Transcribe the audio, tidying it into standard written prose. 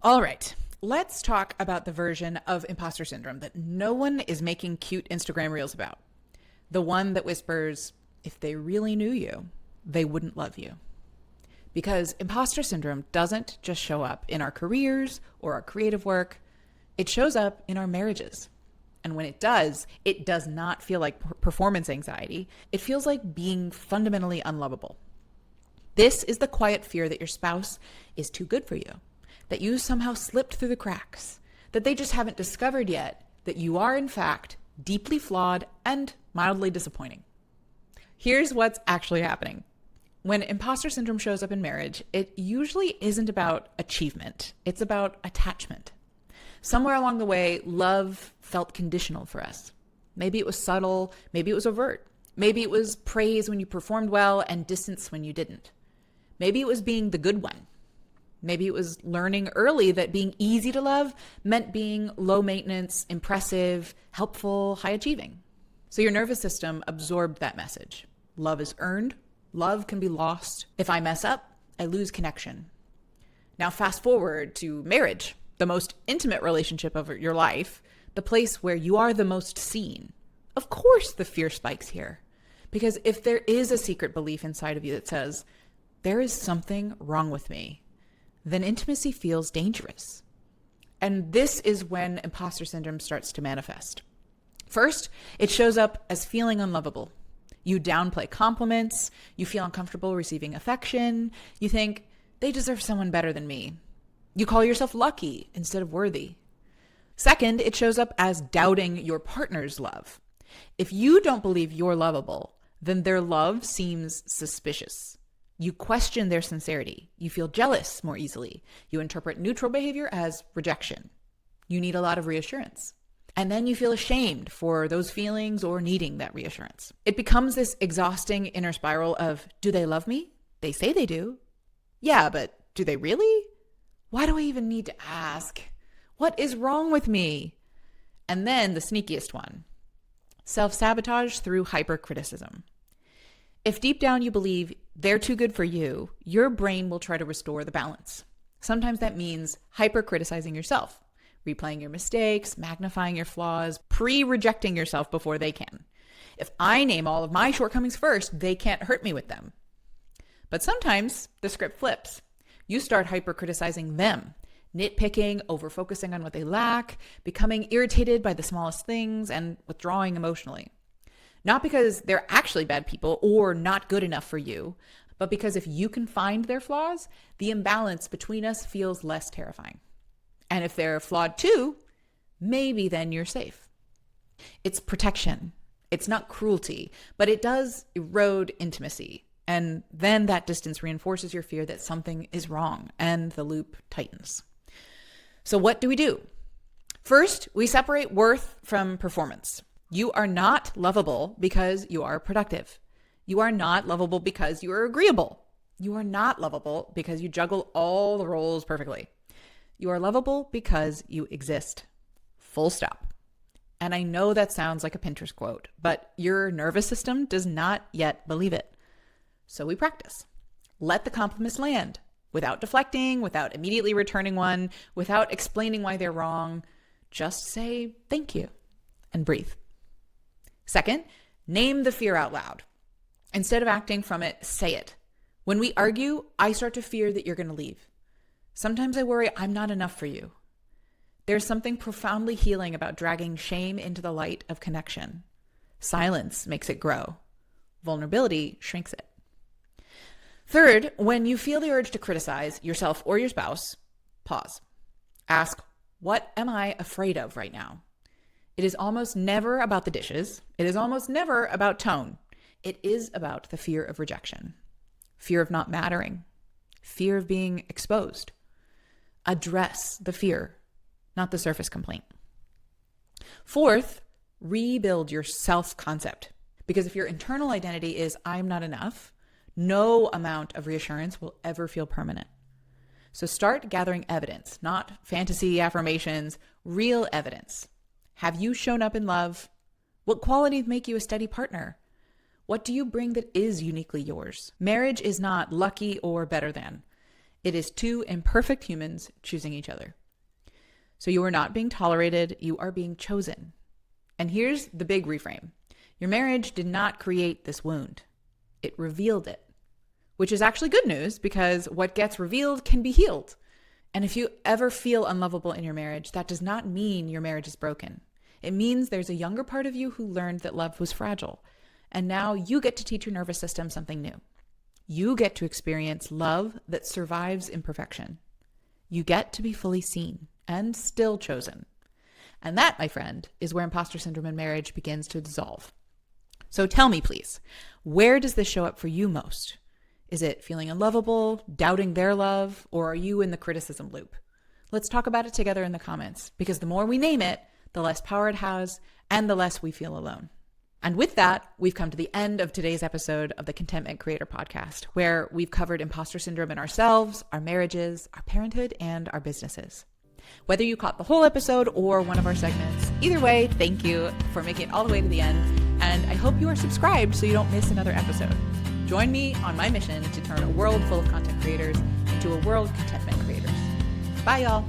All right, let's talk about the version of imposter syndrome that no one is making cute Instagram reels about. The one that whispers, if they really knew you, they wouldn't love you. Because imposter syndrome doesn't just show up in our careers or our creative work, it shows up in our marriages. And when it does not feel like performance anxiety. It feels like being fundamentally unlovable. This is the quiet fear that your spouse is too good for you, that you somehow slipped through the cracks, that they just haven't discovered yet that you are, in fact, deeply flawed and mildly disappointing. Here's what's actually happening. When imposter syndrome shows up in marriage, it usually isn't about achievement. It's about attachment. Somewhere along the way, love felt conditional for us. Maybe it was subtle, maybe it was overt. Maybe it was praise when you performed well and distance when you didn't. Maybe it was being the good one. Maybe it was learning early that being easy to love meant being low maintenance, impressive, helpful, high achieving. So your nervous system absorbed that message. Love is earned. Love can be lost. If I mess up, I lose connection. Now fast forward to marriage, the most intimate relationship of your life, the place where you are the most seen. Of course the fear spikes here. Because if there is a secret belief inside of you that says, there is something wrong with me, then intimacy feels dangerous. And this is when imposter syndrome starts to manifest. First, it shows up as feeling unlovable. You downplay compliments, you feel uncomfortable receiving affection, you think, they deserve someone better than me. You call yourself lucky instead of worthy. Second, it shows up as doubting your partner's love. If you don't believe you're lovable, then their love seems suspicious. You question their sincerity. You feel jealous more easily. You interpret neutral behavior as rejection. You need a lot of reassurance. And then you feel ashamed for those feelings or needing that reassurance. It becomes this exhausting inner spiral of, do they love me? They say they do. Yeah, but do they really? Why do I even need to ask? What is wrong with me? And then the sneakiest one, self-sabotage through hypercriticism. If deep down you believe they're too good for you, your brain will try to restore the balance. Sometimes that means hyper-criticizing yourself, replaying your mistakes, magnifying your flaws, pre-rejecting yourself before they can. If I name all of my shortcomings first, they can't hurt me with them. But sometimes the script flips. You start hyper-criticizing them, nitpicking, over-focusing on what they lack, becoming irritated by the smallest things, and withdrawing emotionally. Not because they're actually bad people or not good enough for you, but because if you can find their flaws, the imbalance between us feels less terrifying. And if they're flawed too, maybe then you're safe. It's protection. It's not cruelty, but it does erode intimacy. And then that distance reinforces your fear that something is wrong and the loop tightens. So what do? First, we separate worth from performance. You are not lovable because you are productive. You are not lovable because you are agreeable. You are not lovable because you juggle all the roles perfectly. You are lovable because you exist. Full stop. And I know that sounds like a Pinterest quote, but your nervous system does not yet believe it. So we practice. Let the compliments land without deflecting, without immediately returning one, without explaining why they're wrong. Just say thank you and breathe. Second, name the fear out loud. Instead of acting from it, say it. When we argue, I start to fear that you're going to leave. Sometimes I worry I'm not enough for you. There's something profoundly healing about dragging shame into the light of connection. Silence makes it grow. Vulnerability shrinks it. Third, when you feel the urge to criticize yourself or your spouse, pause. Ask, what am I afraid of right now? It is almost never about the dishes. It is almost never about tone. It is about the fear of rejection, fear of not mattering, fear of being exposed. Address the fear, not the surface complaint. Fourth, rebuild your self-concept. Because if your internal identity is, I'm not enough, no amount of reassurance will ever feel permanent. So start gathering evidence, not fantasy affirmations, real evidence. Have you shown up in love? What qualities make you a steady partner? What do you bring that is uniquely yours? Marriage is not lucky or better than. It is two imperfect humans choosing each other. So you are not being tolerated, you are being chosen. And here's the big reframe. Your marriage did not create this wound. It revealed it, which is actually good news because what gets revealed can be healed. And if you ever feel unlovable in your marriage, that does not mean your marriage is broken. It means there's a younger part of you who learned that love was fragile. And now you get to teach your nervous system something new. You get to experience love that survives imperfection. You get to be fully seen and still chosen. And that, my friend, is where imposter syndrome in marriage begins to dissolve. So tell me, please, where does this show up for you most? Is it feeling unlovable, doubting their love, or are you in the criticism loop? Let's talk about it together in the comments, because the more we name it, the less power it has, and the less we feel alone. And with that, we've come to the end of today's episode of the Contentment Creator Podcast, where we've covered imposter syndrome in ourselves, our marriages, our parenthood, and our businesses. Whether you caught the whole episode or one of our segments, either way, thank you for making it all the way to the end, and I hope you are subscribed so you don't miss another episode. Join me on my mission to turn a world full of content creators into a world of contentment creators. Bye, y'all.